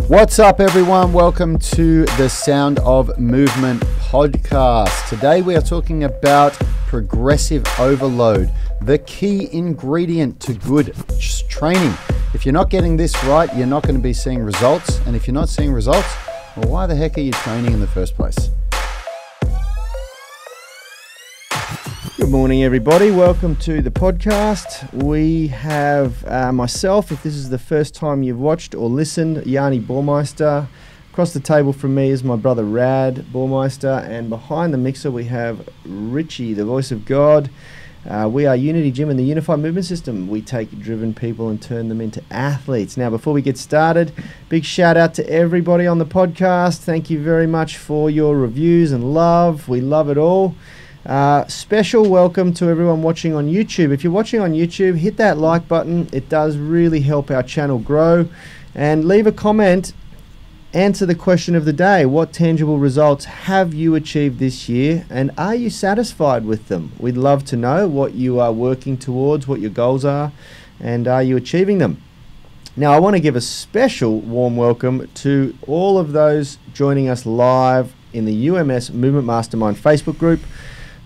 What's up, everyone? Welcome to the Sound of Movement podcast. Today we are talking about progressive overload, the key ingredient to good training. If you're not getting this right, you're not going to be seeing results. And if you're not seeing results, well, why the heck are you training in the first place? Good morning, everybody. Welcome to the podcast. We have myself, if this is the first time you've watched or listened, Yani Baumeister. Across the table from me is my brother Rad Baumeister, and behind the mixer we have Richie, the voice of God. We are Unity Gym and the Unified Movement System. We take driven people and turn them into athletes. Now, before we get started, big shout out to everybody on the podcast. Thank you very much for your reviews and love. We love it all. Special welcome to everyone watching on YouTube. If you're watching on YouTube, hit that like button. It does really help our channel grow. And leave a comment. Answer the question of the day. What tangible results have you achieved this year, and are you satisfied with them? We'd love to know what you are working towards, what your goals are, and are you achieving them? Now, I want to give a special warm welcome to all of those joining us live in the UMS Movement Mastermind Facebook group.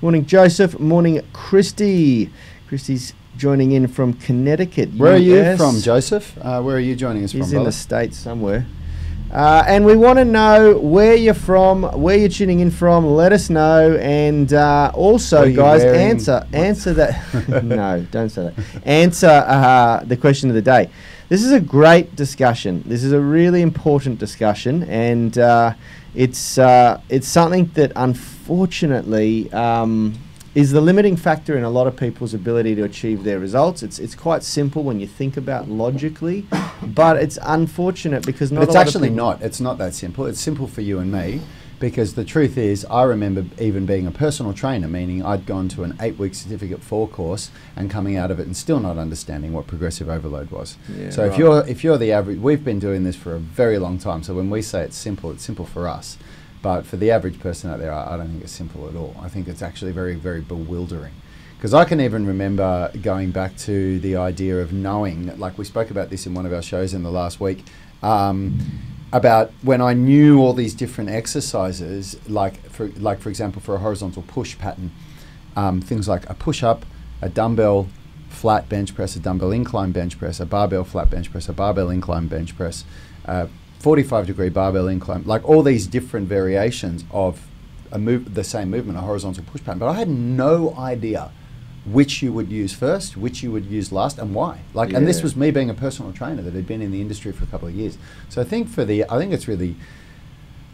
Morning, Joseph. Morning, Christy. Christy's joining in from Connecticut. Where are you from, Joseph? Where are you joining us from, He's brother? in the States somewhere. And we want to know where you're from, where you're tuning in from. Let us know. And also, guys, answer that. No, don't say that. Answer the question of the day. This is a great discussion. This is a really important discussion, and it's something that unfortunately is the limiting factor in a lot of people's ability to achieve their results. It's quite simple when you think about logically, but it's unfortunate because not. It's actually not. It's not that simple. It's simple for you and me, because the truth is, I remember even being a personal trainer, meaning I'd gone to an 8-week Certificate 4 course and coming out of it and still not understanding what progressive overload was. Yeah, so right. if you're the average, we've been doing this for a very long time. So when we say it's simple for us. But for the average person out there, I don't think it's simple at all. I think it's actually very, very bewildering. Because I can even remember going back to the idea of knowing, like we spoke about this in one of our shows in the last week, about when I knew all these different exercises, like for example, for a horizontal push pattern, things like a push-up, a dumbbell flat bench press, a dumbbell incline bench press, a barbell flat bench press, a barbell incline bench press, 45-degree barbell incline, like all these different variations of the same movement, a horizontal push pattern. But I had no idea which you would use first, which you would use last, and why. And this was me being a personal trainer that had been in the industry for a couple of years. So I think it's really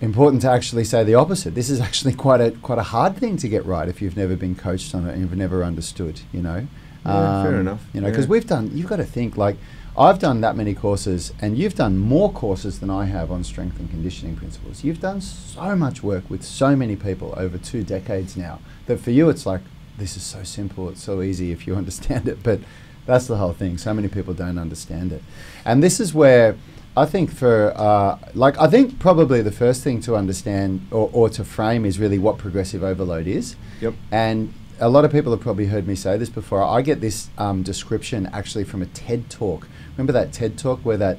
important to actually say the opposite. This is actually quite a hard thing to get right if you've never been coached on it and you've never understood. Fair enough. Because you've got to think, like, I've done that many courses, and you've done more courses than I have on strength and conditioning principles. You've done so much work with so many people over 2 decades now that for you it's like, this is so simple, it's so easy if you understand it. But that's the whole thing. So many people don't understand it. And this is where I think I think probably the first thing to understand or to frame is really what progressive overload is. Yep. And a lot of people have probably heard me say this before. I get this description actually from a TED Talk. Remember that TED Talk where that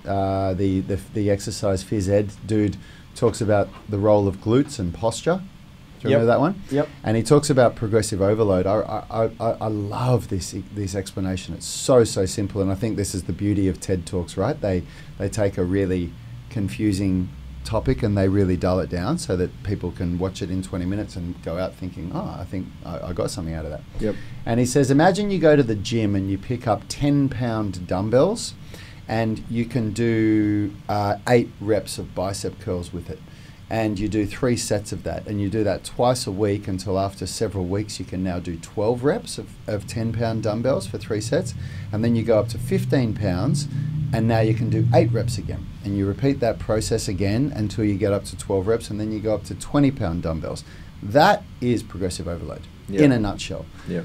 the exercise phys ed dude talks about the role of glutes and posture? Do you remember that one? Yep. And he talks about progressive overload. I love this explanation. It's so simple, and I think this is the beauty of TED Talks, right? They take a really confusing topic and they really dull it down so that people can watch it in 20 minutes and go out thinking, I think I got something out of that. Yep. And he says, imagine you go to the gym and you pick up 10-pound dumbbells and you can do 8 reps of bicep curls with it. And you do 3 sets of that, and you do that twice a week until after several weeks you can now do 12 reps of 10-pound dumbbells for 3 sets, and then you go up to 15 pounds and now you can do 8 reps again, and you repeat that process again until you get up to 12 reps, and then you go up to 20-pound dumbbells. That is progressive overload in a nutshell. Yeah.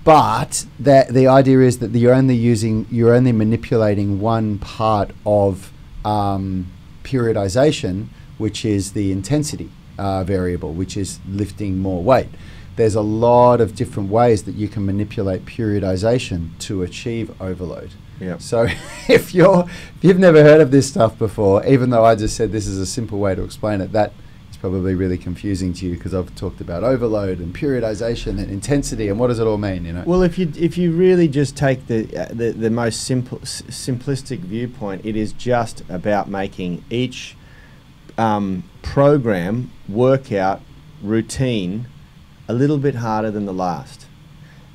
But the idea is that you're only manipulating one part of periodization, which is the intensity variable, which is lifting more weight. There's a lot of different ways that you can manipulate periodization to achieve overload. Yep. So if you've never heard of this stuff before, even though I just said this is a simple way to explain it, that is probably really confusing to you, because I've talked about overload and periodization and intensity, and what does it all mean, you know? Well, if you really just take the most simplistic viewpoint, it is just about making each program, workout, routine a little bit harder than the last.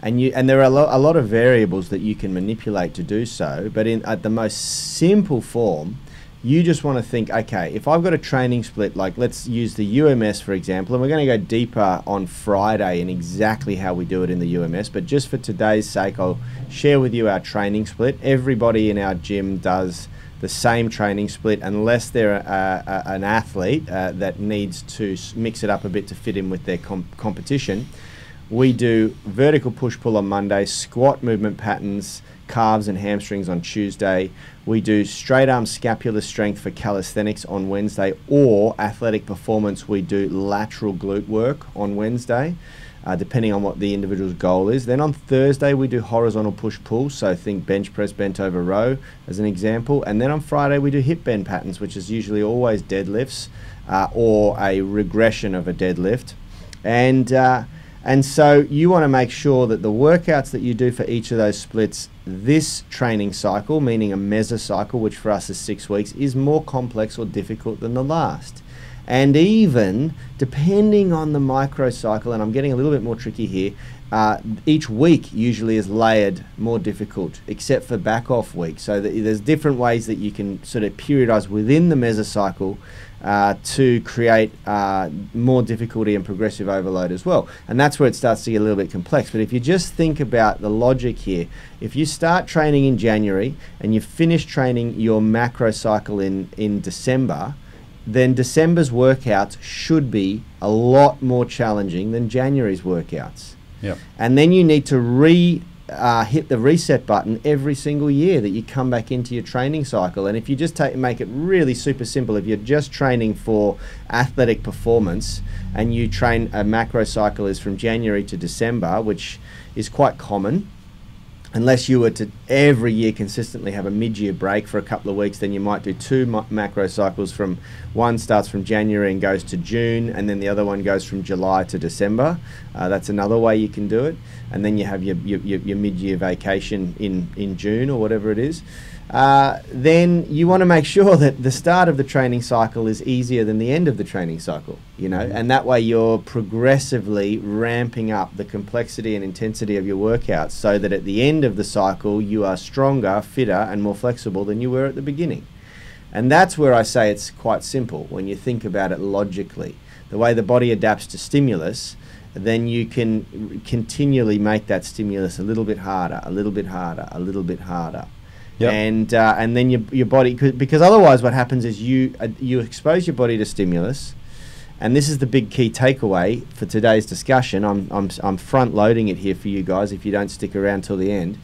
And there are a lot of variables that you can manipulate to do so, but at the most simple form, you just want to think, okay, if I've got a training split, like let's use the UMS for example, and we're going to go deeper on Friday in exactly how we do it in the UMS, but just for today's sake, I'll share with you our training split. Everybody in our gym does the same training split unless they're an athlete that needs to mix it up a bit to fit in with their competition. We do vertical push-pull on Monday, squat movement patterns, calves and hamstrings on Tuesday. We do straight arm scapular strength for calisthenics on Wednesday, or athletic performance, we do lateral glute work on Wednesday, depending on what the individual's goal is. Then on Thursday, we do horizontal push-pull, so think bench press, bent over row as an example. And then on Friday, we do hip bend patterns, which is usually always deadlifts or a regression of a deadlift. And so you want to make sure that the workouts that you do for each of those splits this training cycle, meaning a mesocycle, which for us is 6 weeks, is more complex or difficult than the last. And even depending on the microcycle, and I'm getting a little bit more tricky here, each week usually is layered more difficult, except for back off week. So there's different ways that you can sort of periodize within the mesocycle to create more difficulty and progressive overload as well. And that's where it starts to get a little bit complex. But if you just think about the logic here, if you start training in January and you finish training your macro cycle in December, then December's workouts should be a lot more challenging than January's workouts. Yep. And then you need to hit the reset button every single year that you come back into your training cycle. And if you just make it really super simple, if you're just training for athletic performance and you train, a macro cycle is from January to December, which is quite common. Unless you were to every year consistently have a mid-year break for a couple of weeks, then you might do two macro cycles. One starts from January and goes to June, and then the other one goes from July to December. That's another way you can do it. And then you have your mid-year vacation in June or whatever it is. Then you want to make sure that the start of the training cycle is easier than the end of the training cycle, you know, and that way you're progressively ramping up the complexity and intensity of your workouts so that at the end of the cycle you are stronger, fitter and more flexible than you were at the beginning. And that's where I say it's quite simple when you think about it logically. The way the body adapts to stimulus, then you can continually make that stimulus a little bit harder, a little bit harder, a little bit harder. Yep. And then your body, because otherwise what happens is you expose your body to stimulus, and this is the big key takeaway for today's discussion. I'm front loading it here for you guys if you don't stick around till the end.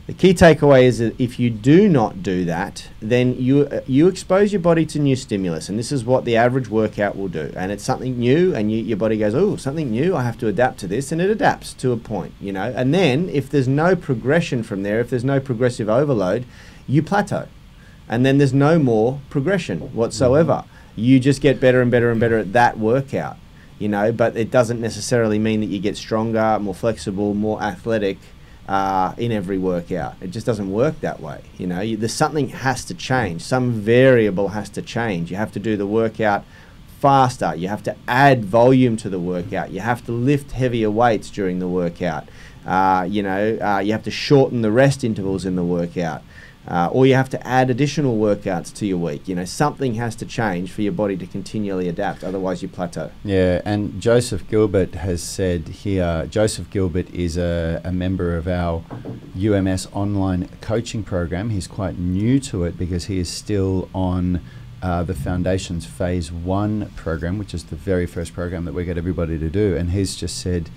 The key takeaway is that if you do not do that, then you expose your body to new stimulus, and this is what the average workout will do. And it's something new, and your body goes, oh, something new, I have to adapt to this, and it adapts to a point, you know. And then if there's no progression from there, if there's no progressive overload, you plateau, and then there's no more progression whatsoever. You just get better and better and better at that workout, you know. But it doesn't necessarily mean that you get stronger, more flexible, more athletic in every workout. It just doesn't work that way, you know. There's something has to change. Some variable has to change. You have to do the workout faster. You have to add volume to the workout. You have to lift heavier weights during the workout. You have to shorten the rest intervals in the workout. Or you have to add additional workouts to your week. You know, something has to change for your body to continually adapt. Otherwise, you plateau. Yeah, and Joseph Gilbert has said here, Joseph Gilbert is a member of our UMS Online Coaching Program. He's quite new to it because he is still on the Foundations Phase 1 program, which is the very first program that we get everybody to do. And he's just said,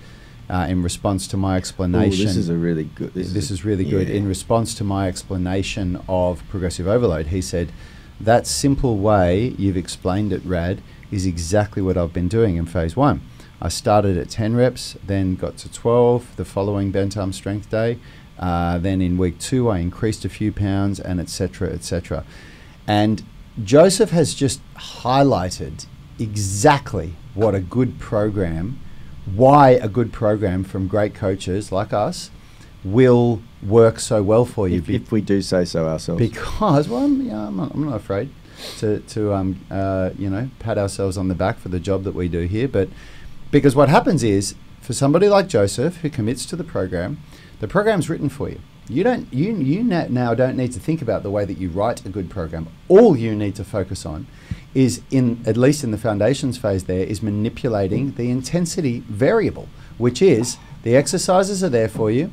in response to my explanation... This is a really good... This is really good. In response to my explanation of progressive overload, he said, that simple way you've explained it, Rad, is exactly what I've been doing in Phase 1. I started at 10 reps, then got to 12 the following bent arm strength day, Then in week 2, I increased a few pounds, and etc., etc. And Joseph has just highlighted exactly what a good program, why a good program from great coaches like us will work so well for you. If we do say so ourselves. Because, well, I'm not afraid to pat ourselves on the back for the job that we do here. But because what happens is, for somebody like Joseph who commits to the program's written for you. You now don't need to think about the way that you write a good program. All you need to focus on is, at least in the foundations phase there, is manipulating the intensity variable, which is the exercises are there for you.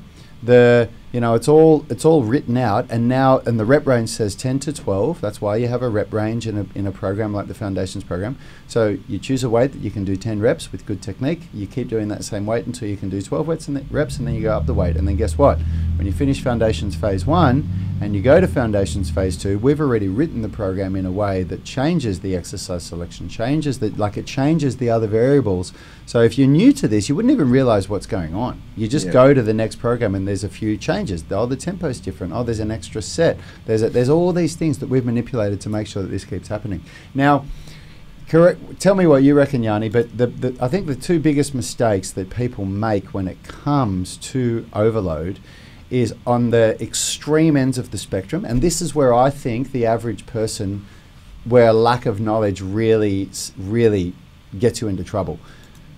It's all written out, and the rep range says 10 to 12. That's why you have a rep range in a program like the Foundations program. So you choose a weight that you can do 10 reps with good technique. You keep doing that same weight until you can do 12 reps, and then you go up the weight. And then guess what? When you finish Foundations phase 1 and you go to Foundations phase 2, we've already written the program in a way that changes the exercise selection, changes the other variables. So if you're new to this, you wouldn't even realize what's going on. You just go to the next program and there's a few changes. Oh, the tempo's different. Oh, there's an extra set. There's all these things that we've manipulated to make sure that this keeps happening. Now, tell me what you reckon, Yanni, but I think the two biggest mistakes that people make when it comes to overload is on the extreme ends of the spectrum, and this is where I think the average person, where lack of knowledge really gets you into trouble.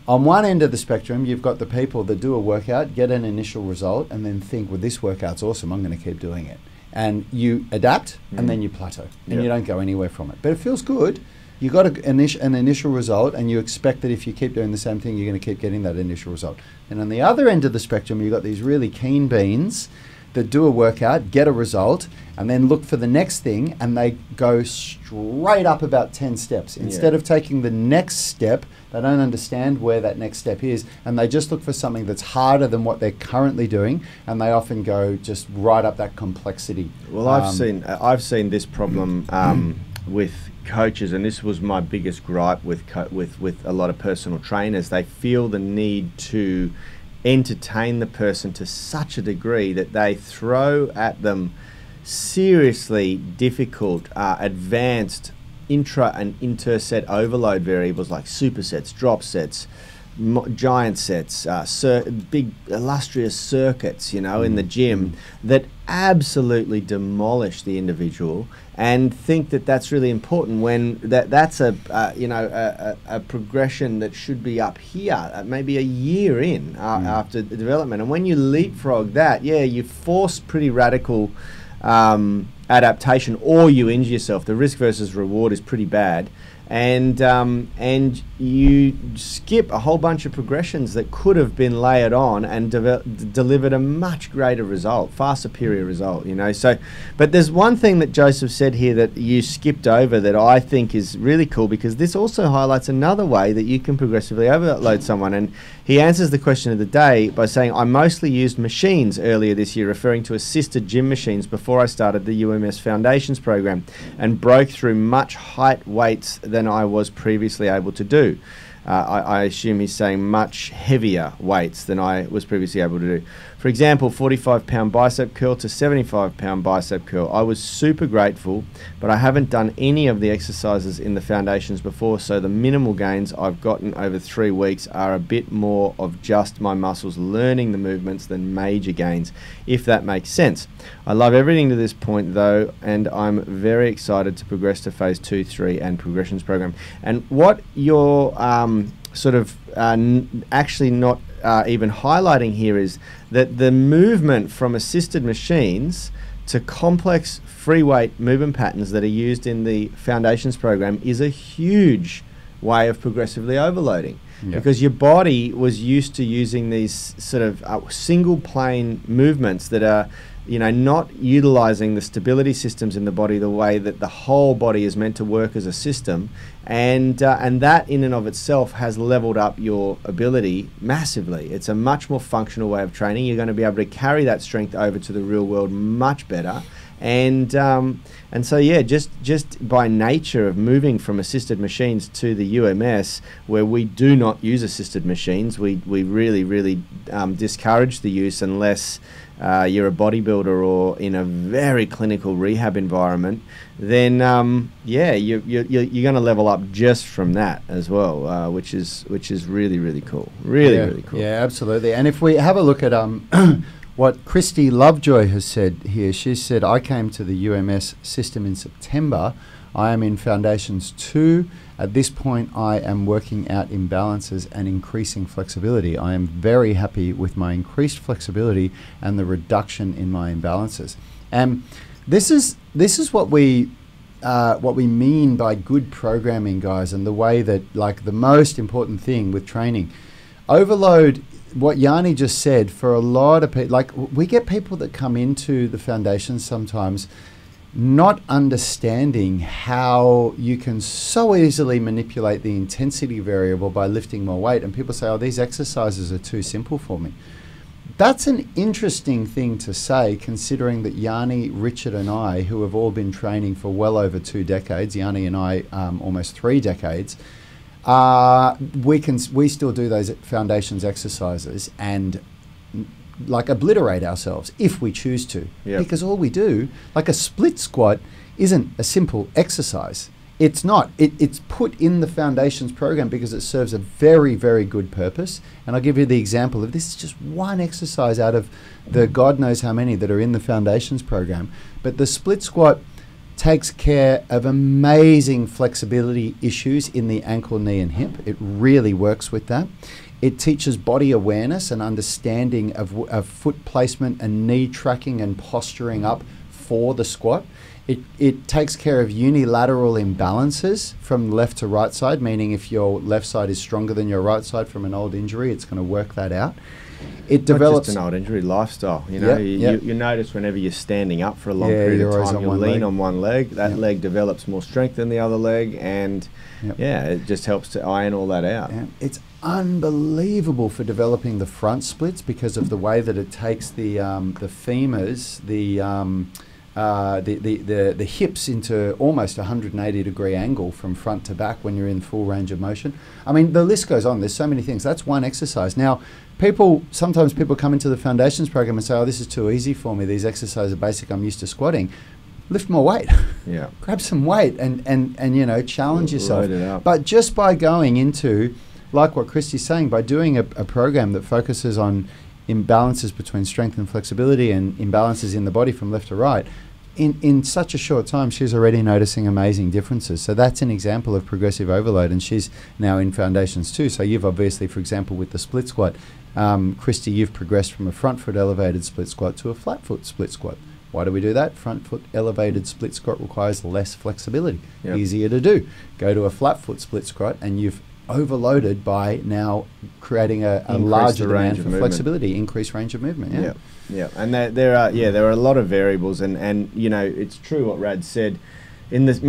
On one end of the spectrum, you've got the people that do a workout, get an initial result, and then think, well, this workout's awesome, I'm going to keep doing it. And you adapt, and then you plateau, and you don't go anywhere from it. But it feels good. You got an initial result, and you expect that if you keep doing the same thing, you're going to keep getting that initial result. And on the other end of the spectrum, you've got these really keen beans that do a workout, get a result, and then look for the next thing, and they go straight up about 10 steps. Instead of taking the next step, they don't understand where that next step is, and they just look for something that's harder than what they're currently doing, and they often go just right up that complexity. Well, I've seen this problem with coaches, and this was my biggest gripe with a lot of personal trainers. They feel the need to entertain the person to such a degree that they throw at them seriously difficult, advanced intra and interset overload variables like supersets, drop sets, giant sets, big illustrious circuits, in the gym that absolutely demolish the individual, and think that that's really important when that's a progression that should be up here, maybe a year in after the development. And when you leapfrog that, you force pretty radical adaptation, or you injure yourself. The risk versus reward is pretty bad. And you skip a whole bunch of progressions that could have been layered on and delivered a much greater result, far superior result, So, but there's one thing that Joseph said here that you skipped over that I think is really cool, because this also highlights another way that you can progressively overload someone. And he answers the question of the day by saying, I mostly used machines earlier this year, referring to assisted gym machines before I started the UMS Foundations program, and broke through much height weights than I was previously able to do. I assume he's saying much heavier weights than I was previously able to do. For example, 45-pound bicep curl to 75-pound bicep curl. I was super grateful, but I haven't done any of the exercises in the foundations before, so the minimal gains I've gotten over 3 weeks are a bit more of just my muscles learning the movements than major gains, if that makes sense. I love everything to this point, though, and I'm very excited to progress to phase 2, 3, and progressions program. And what you're actually not even highlighting here is that the movement from assisted machines to complex free weight movement patterns that are used in the Foundations program is a huge way of progressively overloading. Because your body was used to using these sort of single plane movements that are not utilizing the stability systems in the body the way that the whole body is meant to work as a system, and that in and of itself has leveled up your ability massively. It's a much more functional way of training. You're going to be able to carry that strength over to the real world much better, And so yeah, just by nature of moving from assisted machines to the UMS, where we do not use assisted machines, we really discourage the use unless you're a bodybuilder or in a very clinical rehab environment. Then you're going to level up just from that as well, which is really cool. Really cool. Yeah, absolutely. And if we have a look at what Christy Lovejoy has said here, she said, I came to the UMS system in September. I am in Foundations 2. At this point, I am working out imbalances and increasing flexibility. I am very happy with my increased flexibility and the reduction in my imbalances. And this is what we mean by good programming, guys, and the way that, like, the most important thing with training, overload. What Yani just said, for a lot of people, like, we get people that come into the foundations sometimes not understanding how you can so easily manipulate the intensity variable by lifting more weight. And people say, oh, these exercises are too simple for me. That's an interesting thing to say, considering that Yani, Richard and I, who have all been training for well over 2 decades, Yani and I almost 3 decades, we still do those foundations exercises and like obliterate ourselves if we choose to. Yep. Because all we do, like a split squat, isn't a simple exercise. It's not. It's put in the foundations program because it serves a very, very good purpose. And I'll give you the example of this is just one exercise out of the God knows how many that are in the foundations program. But the split squat takes care of amazing flexibility issues in the ankle, knee, and hip. It really works with that. It teaches body awareness and understanding of foot placement and knee tracking and posturing up for the squat. It takes care of unilateral imbalances from left to right side, meaning if your left side is stronger than your right side from an old injury, it's going to work that out. It develops not just an old injury, lifestyle. You know, you notice whenever you're standing up for a long period of time, you'll lean on one leg. That leg develops more strength than the other leg, and it just helps to iron all that out. Yeah. It's unbelievable for developing the front splits because of the way that it takes the femurs, the hips into almost 180-degree angle from front to back when you're in full range of motion. I mean, the list goes on. There's so many things. That's one exercise. Now, sometimes people come into the foundations program and say, oh, this is too easy for me. These exercises are basic. I'm used to squatting. Lift more weight. Yeah. Grab some weight and challenge yourself. Load it up. But just by going into, like what Christy's saying, by doing a program that focuses on imbalances between strength and flexibility and imbalances in the body from left to right, in such a short time, she's already noticing amazing differences. So that's an example of progressive overload, and she's now in Foundations too. So you've obviously, for example, with the split squat, Christy, you've progressed from a front foot elevated split squat to a flat foot split squat. Why do we do that? Front foot elevated split squat requires less flexibility, easier to do. Go to a flat foot split squat and you've overloaded by now creating a larger demand for flexibility, increased range of movement. Yeah, and there are a lot of variables, and you know, it's true what Rad said. In the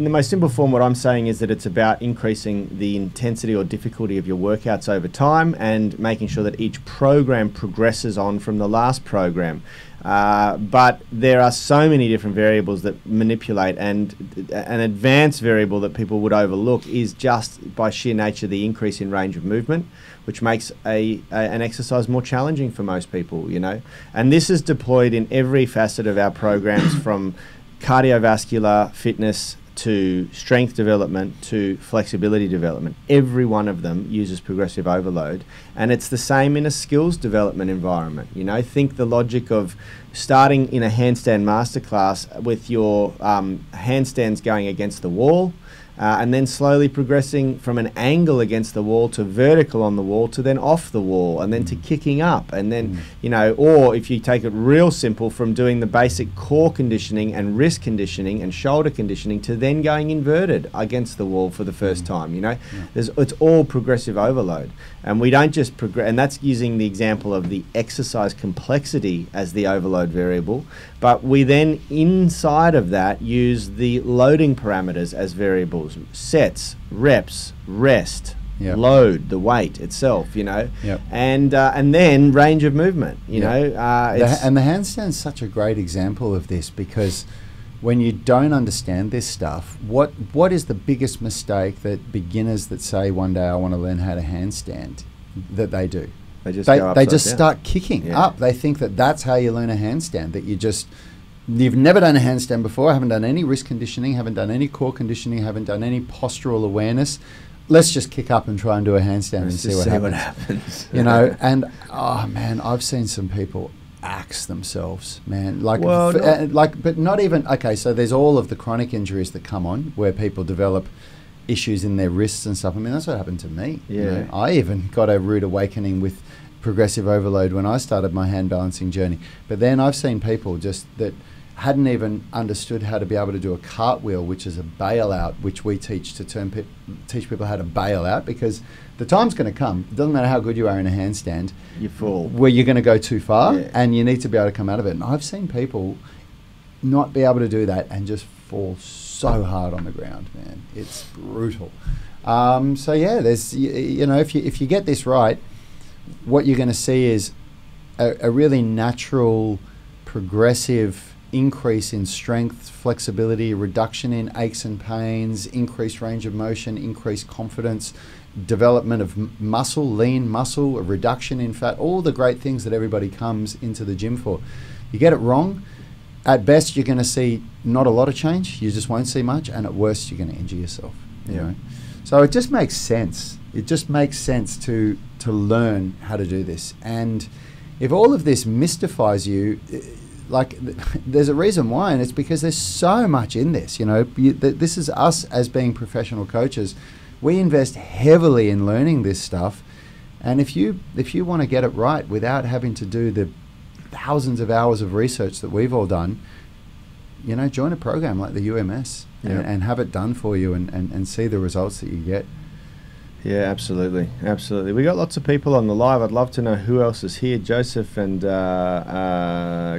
most simple form, what I'm saying is that it's about increasing the intensity or difficulty of your workouts over time and making sure that each program progresses on from the last program. But there are so many different variables that manipulate, and an advanced variable that people would overlook is just by sheer nature the increase in range of movement, which makes an exercise more challenging for most people, you know. And this is deployed in every facet of our programs from cardiovascular fitness to strength development to flexibility development. Every one of them uses progressive overload, and it's the same in a skills development environment. You know, think the logic of starting in a handstand masterclass with your handstands going against the wall, and then slowly progressing from an angle against the wall to vertical on the wall to then off the wall and then to kicking up, and then you know, or if you take it real simple, from doing the basic core conditioning and wrist conditioning and shoulder conditioning to then going inverted against the wall for the first time. You know, it's all progressive overload, and we don't just progress, and that's using the example of the exercise complexity as the overload variable, but we then inside of that use the loading parameters as variables: sets, reps, rest, Yep. load, the weight itself, Yep. and then range of movement, and the handstand's such a great example of this, because when you don't understand this stuff, what is the biggest mistake that beginners that say one day I want to learn how to handstand that they do? They just start kicking up. They think that that's how you learn a handstand, that you've never done a handstand before, haven't done any wrist conditioning, haven't done any core conditioning, haven't done any postural awareness. Let's just kick up and try and do a handstand and see what happens. And oh man, I've seen some people axe themselves, man. But not even, okay, so there's all of the chronic injuries that come on where people develop issues in their wrists and stuff. I mean, that's what happened to me. Yeah. I even got a rude awakening with progressive overload when I started my hand balancing journey. But then I've seen people just that hadn't even understood how to be able to do a cartwheel, which is a bailout, which we teach to teach people how to bail out, because the time's going to come. It doesn't matter how good you are in a handstand. You fall. Where you're going to go too far, and you need to be able to come out of it. And I've seen people not be able to do that and just fall so hard on the ground, man. It's brutal. So yeah, there's if you get this right, what you're going to see is a really natural, progressive increase in strength, flexibility, reduction in aches and pains, increased range of motion, increased confidence, development of muscle, lean muscle, a reduction in fat, all the great things that everybody comes into the gym for. You get it wrong, at best you're going to see not a lot of change, you just won't see much, and at worst you're going to injure yourself. You know? So it just makes sense. It just makes sense to learn how to do this. And if all of this mystifies you, there's a reason why, and it's because there's so much in this. This is us as being professional coaches. We invest heavily in learning this stuff, and if you want to get it right without having to do the thousands of hours of research that we've all done, join a program like the UMS and have it done for you and see the results that you get. Yeah, absolutely. We got lots of people on the live. I'd love to know who else is here. Joseph and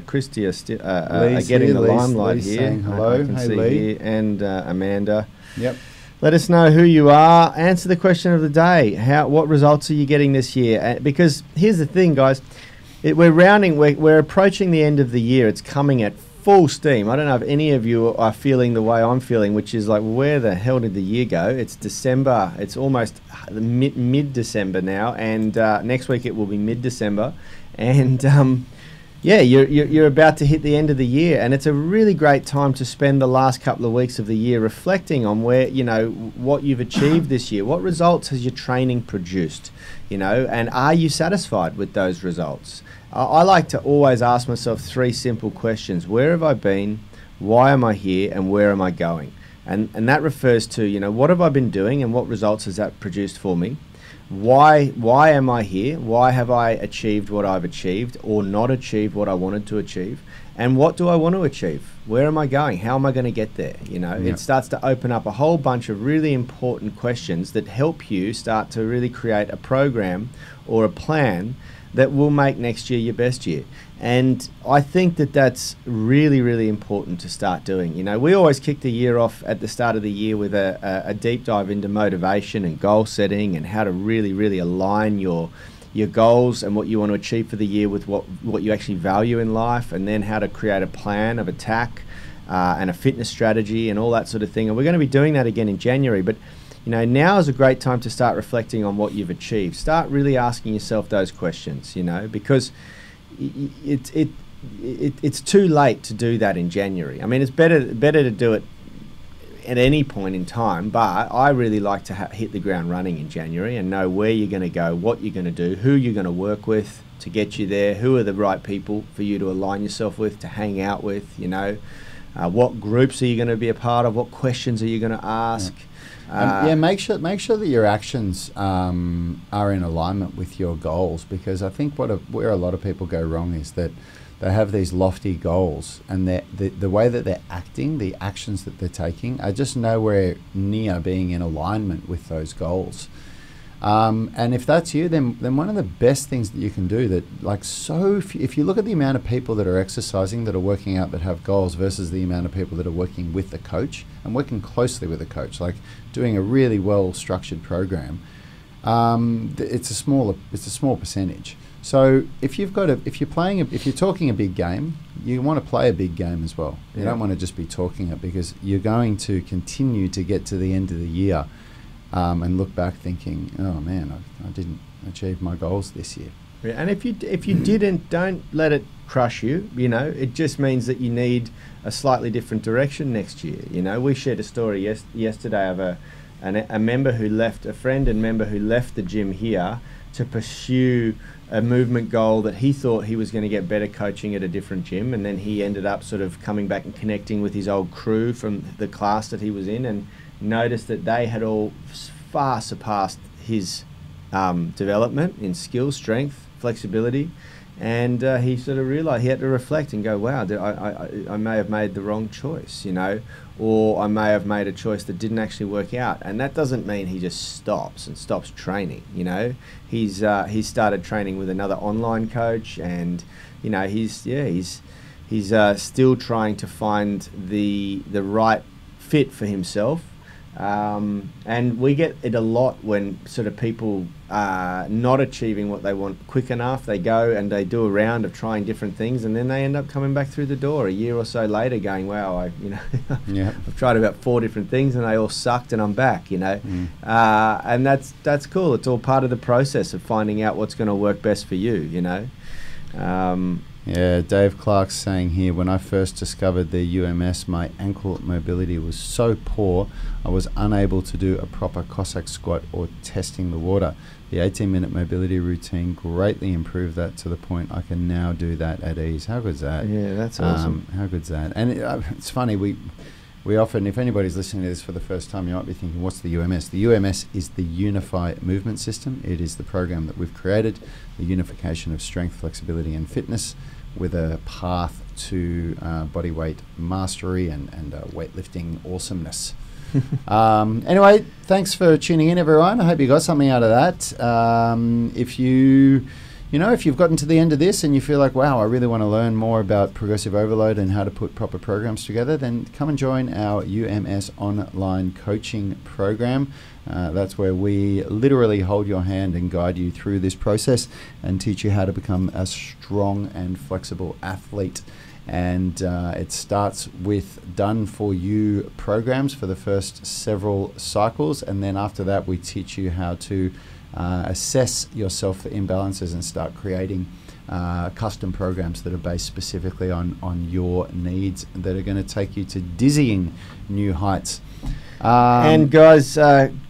Christy are getting the limelight here. Saying hello. I can see Lee. here. And Amanda. Yep. Let us know who you are. Answer the question of the day. What results are you getting this year? Because here's the thing, guys. We're approaching the end of the year. It's coming at full steam. I don't know if any of you are feeling the way I'm feeling, which is like, where the hell did the year go? It's December. It's almost mid-December now, and next week it will be mid-December. And you're about to hit the end of the year, and it's a really great time to spend the last couple of weeks of the year reflecting on what you've achieved this year. What results has your training produced? And are you satisfied with those results? I like to always ask myself 3 simple questions. Where have I been? Why am I here? And where am I going? And that refers to, what have I been doing and what results has that produced for me? Why am I here? Why have I achieved what I've achieved or not achieved what I wanted to achieve? And what do I want to achieve? Where am I going? How am I going to get there? It starts to open up a whole bunch of really important questions that help you start to really create a program or a plan that will make next year your best year. And I think that that's really, really important to start doing. We always kick the year off at the start of the year with a deep dive into motivation and goal setting and how to really, really align your goals and what you want to achieve for the year with what you actually value in life, and then how to create a plan of attack and a fitness strategy and all that sort of thing. And we're going to be doing that again in January. But now is a great time to start reflecting on what you've achieved. Start really asking yourself those questions, because it's too late to do that in January. I mean, it's better to do it at any point in time, but I really like to hit the ground running in January and know where you're going to go, what you're going to do, who you're going to work with to get you there, who are the right people for you to align yourself with, to hang out with, what groups are you going to be a part of, what questions are you going to ask. Make sure that your actions are in alignment with your goals, because I think where a lot of people go wrong is that they have these lofty goals, and the way that they're acting, the actions that they're taking, are just nowhere near being in alignment with those goals. And if that's you, then one of the best things that you can do if you look at the amount of people that are exercising, that are working out, that have goals, versus the amount of people that are working with the coach and working closely with a coach, like doing a really well structured program, it's a small percentage. So if you're talking a big game, you want to play a big game as well. You don't want to just be talking it, because you're going to continue to get to the end of the year and look back thinking, oh man, I didn't achieve my goals this year. Yeah, and if you didn't, don't let it crush you. You know, it just means that you need a slightly different direction next year. You know, we shared a story yesterday of a member who left, a friend and member who left the gym here to pursue a movement goal that he thought he was going to get better coaching at a different gym, and then he ended up sort of coming back and connecting with his old crew from the class that he was in, and noticed that they had all far surpassed his development in skill, strength, flexibility, and he sort of realised he had to reflect and go, wow, I may have made the wrong choice, you know, or I may have made a choice that didn't actually work out. And that doesn't mean he just stops training, you know. He's started training with another online coach, and you know, he's still trying to find the right fit for himself. And we get it a lot when sort of people are not achieving what they want quick enough. They go and they do a round of trying different things, and then they end up coming back through the door a year or so later going, wow, I've tried about 4 different things and they all sucked, and I'm back, you know. And that's cool. It's all part of the process of finding out what's going to work best for you, you know. Yeah, Dave Clark's saying here, when I first discovered the UMS, my ankle mobility was so poor I was unable to do a proper Cossack squat or testing the water. The 18-minute mobility routine greatly improved that to the point I can now do that at ease. How good's that? Yeah, that's awesome. How good's that? And it's funny, we often, if anybody's listening to this for the first time, you might be thinking, what's the UMS? The UMS is the Unified Movement System. It is the program that we've created, the unification of strength, flexibility and fitness, with a path to body weight mastery and weightlifting awesomeness. Anyway, thanks for tuning in, everyone. I hope you got something out of that. If you've gotten to the end of this and you feel like, wow, I really want to learn more about progressive overload and how to put proper programs together, then come and join our UMS Online Coaching Program. That's where we literally hold your hand and guide you through this process and teach you how to become a strong and flexible athlete. And it starts with done-for-you programs for the first several cycles, and then after that we teach you how to assess yourself for imbalances and start creating custom programs that are based specifically on your needs, that are going to take you to dizzying new heights. And guys,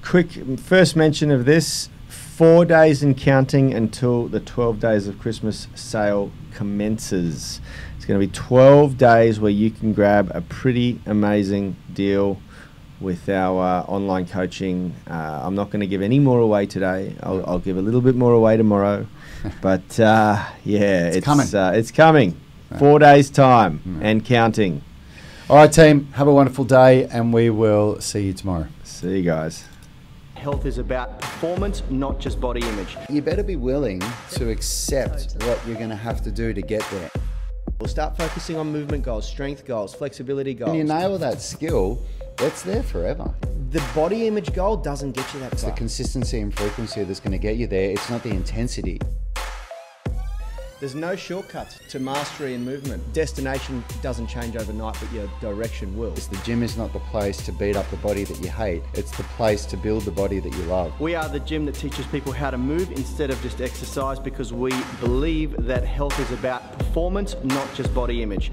quick first mention of this: 4 days and counting until the 12 days of Christmas sale commences. It's going to be 12 days where you can grab a pretty amazing deal with our online coaching. I'm not going to give any more away today. I'll give a little bit more away tomorrow. But yeah, it's coming. It's coming. 4 days time and counting. All right, team, have a wonderful day, and we will see you tomorrow. See you guys. Health is about performance, not just body image. You better be willing to accept what you're going to have to do to get there. We'll start focusing on movement goals, strength goals, flexibility goals. When you nail that skill, it's there forever. The body image goal doesn't get you that far. It's the consistency and frequency that's going to get you there. It's not the intensity. There's no shortcuts to mastery and movement. Destination doesn't change overnight, but your direction will. The gym is not the place to beat up the body that you hate. It's the place to build the body that you love. We are the gym that teaches people how to move instead of just exercise, because we believe that health is about performance, not just body image.